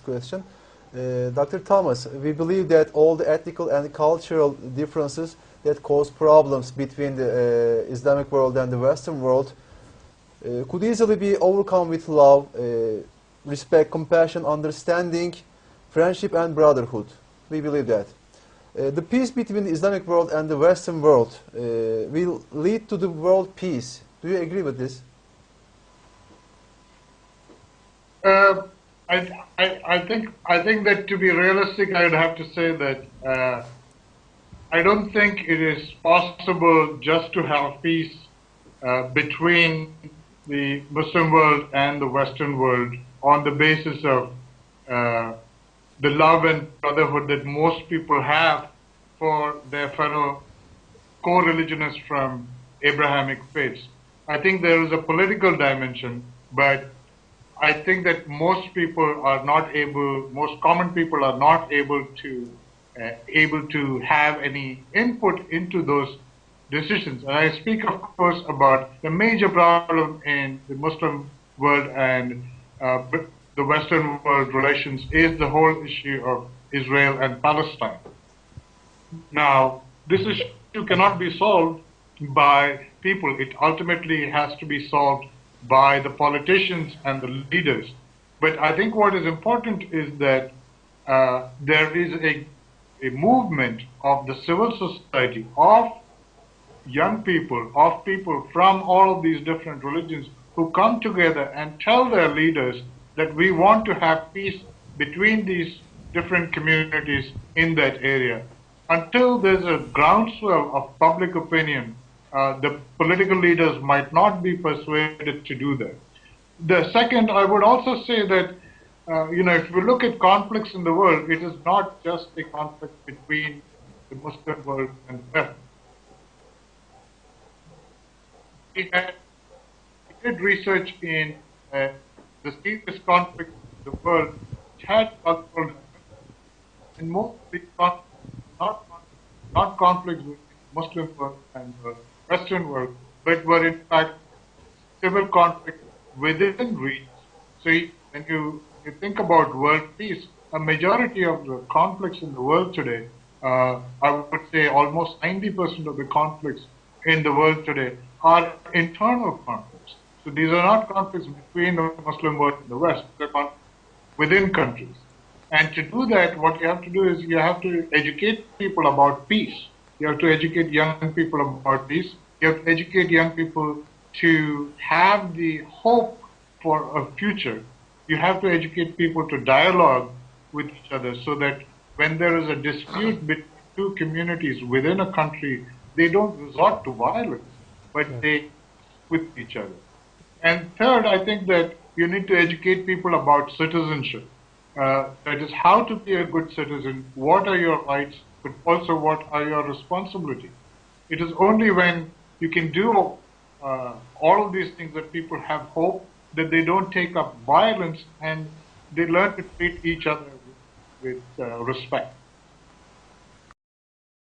question. Dr. Thomas, we believe that all the ethical and cultural differences that cause problems between the Islamic world and the Western world could easily be overcome with love, respect, compassion, understanding, friendship, and brotherhood. We believe that. The peace between the Islamic world and the Western world will lead to the world peace. Do you agree with this? I think that to be realistic, I would have to say that I don't think it is possible just to have peace between the Muslim world and the Western world on the basis of the love and brotherhood that most people have for their fellow co-religionists from Abrahamic faiths. I think there is a political dimension, but I think that most people are not able, most common people are not able to have any input into those decisions. And I speak, of course, about the major problem in the Muslim world and the Western world relations is the whole issue of Israel and Palestine. Now, this issue cannot be solved by people. It ultimately has to be solved by the politicians and the leaders. But I think what is important is that there is a movement of the civil society, of young people, of people from all of these different religions who come together and tell their leaders that we want to have peace between these different communities in that area. Until there's a groundswell of public opinion, the political leaders might not be persuaded to do that. The second, I would also say that, if we look at conflicts in the world, it is not just a conflict between the Muslim world and the West. We did research in the serious conflicts in the world which had cultural dimensions. And most of these conflicts were not conflicts between the Muslim world and the Western world, but were in fact civil conflicts within regions. So when you think about world peace, a majority of the conflicts in the world today, I would say almost 90% of the conflicts in the world today are internal conflicts. So these are not conflicts between the Muslim world and the West, they're conflicts within countries. And to do that, what you have to do is you have to educate people about peace. You have to educate young people about peace. You have to educate young people to have the hope for a future. You have to educate people to dialogue with each other so that when there is a dispute between two communities within a country, they don't resort to violence, but they with each other. And third, I think that you need to educate people about citizenship. That is how to be a good citizen, what are your rights, but also what are your responsibilities. It is only when you can do all of these things that people have hope, that they don't take up violence, and they learn to treat each other with respect.